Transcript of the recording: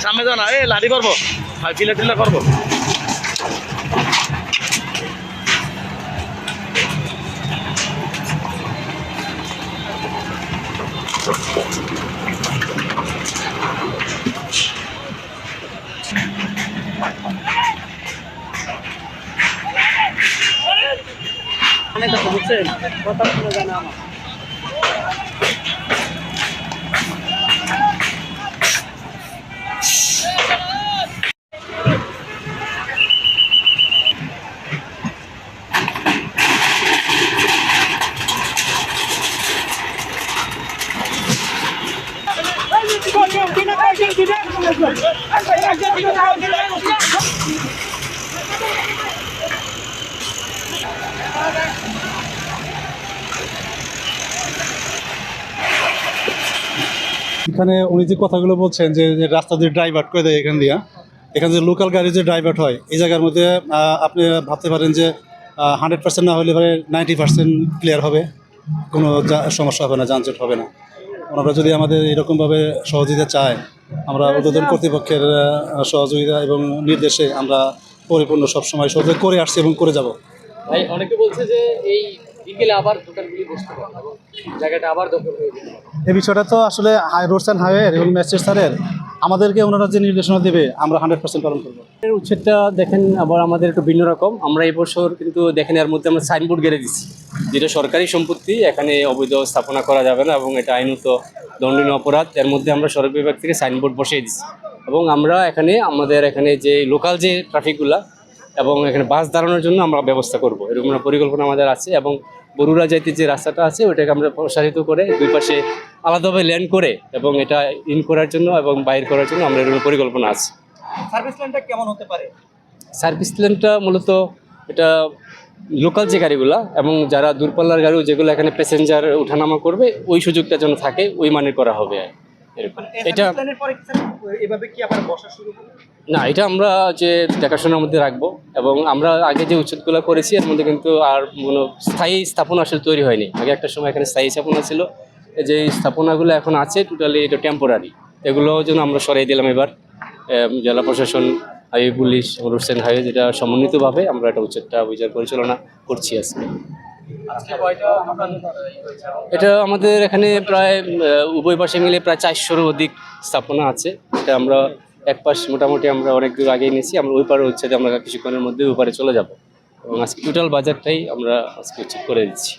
সামনে যাও না, লাঠি করবো, চিল্লা চিল্লা করবো। বুঝছেন কথা শুনে জানা আমার এখানে উনি যে কথাগুলো বলছেন যে রাস্তা দিয়ে ড্রাইভার করে দেয় এখান দিয়ে, এখানে যে লোকাল গাড়ি যে ড্রাইভার হয় এই জায়গার মধ্যে আপনি ভাবতে পারেন যে 100% না হলে পরে 90% ক্লিয়ার হবে, কোনো সমস্যা হবে না, যানজট হবে না। ওনারা যদি আমাদের এরকমভাবে সহযোগিতা চায়, আমরা উদ্বোধন কর্তৃপক্ষের সহযোগিতা এবং নির্দেশে আমরা পরিপূর্ণ সবসময় সহযোগ করে আসছি এবং করে যাব। ভাই অনেকে বলছে যে এই বিকেলে আবার দোকানগুলি বসতে পারে এবং জায়গাটা আবার দখল হয়ে যেতে পারে। এই বিষয়টা তো আসলে রোডস অ্যান্ড হাইওয়ে এবং ম্যাজিস্ট্রেট স্যারের আমাদেরকে ওনারা যে নির্দেশনা দেবে আমরা 100% পালন করবো। উচ্ছেদটা দেখেন আবার আমাদের একটু ভিন্ন রকম। আমরা এই বছর কিন্তু দেখেন এর মধ্যে আমরা সাইনবোর্ড গেড়ে দিচ্ছি, যেটা সরকারি সম্পত্তি, এখানে অবৈধ স্থাপনা করা যাবে না এবং এটা আইনত দণ্ডনীয় অপরাধ। এর মধ্যে আমরা সড়ক বিভাগ থেকে সাইনবোর্ড বসিয়ে দিচ্ছি এবং আমরা আমাদের এখানে যে লোকাল যে ট্রাফিকগুলা এবং এখানে বাস দাঁড়ানোর জন্য আমরা ব্যবস্থা করব, এরকম পরিকল্পনা আমাদের আছে। এবং বরুড়া যাইতে যে রাস্তাটা আছে ওইটাকে আমরা প্রসারিত করে দুই পাশে আলাদাভাবে ল্যান্ড করে এবং এটা ইন করার জন্য এবং বাইর করার জন্য আমরা এরকম পরিকল্পনা আছে। সার্ভিস লেনটা কেমন হতে পারে? সার্ভিস লেনটা মূলত এটা লোকাল যে গাড়িগুলা এবং যারা দূরপাল্লার গাড়ি যেগুলো এখানে প্যাসেঞ্জার ওঠানামা করবে ওই সুযোগটা যেন থাকে, ওই মানের করা হবে। এটা এভাবে কি আবার বসা শুরু হবে? না, এটা আমরা যে দেখাশোনার মধ্যে রাখবো এবং আমরা আগে যে উচ্ছেদগুলো করেছি এর মধ্যে কিন্তু আর কোনো স্থায়ী স্থাপনা আসলে তৈরি হয়নি। আগে একটা সময় এখানে স্থায়ী স্থাপনা ছিল, যে স্থাপনাগুলো এখন আছে টোটালি এটা টেম্পোরারি, এগুলো যেন আমরা সরাই দিলাম এবার। জেলা প্রশাসন, highway police, roads and highway যেটা সমন্বিতভাবে আমরা এটা উচ্ছেদটা অভিযান পরিচালনা করছি আজকে। এটা আমাদের এখানে প্রায় উভয় পাশে মিলে প্রায় 400-এর অধিক স্থাপনা আছে। এটা আমরা এক পাশ মোটামুটি আমরা অনেক দূর আগেই নিয়েছি, আমরা ওই পারে হচ্ছে যে আমরা কিছুক্ষণের মধ্যে ওই পারে চলে যাব এবং আজকে টোটাল বাজারটাই আমরা আজকে উচ্ছেদ করে দিচ্ছি।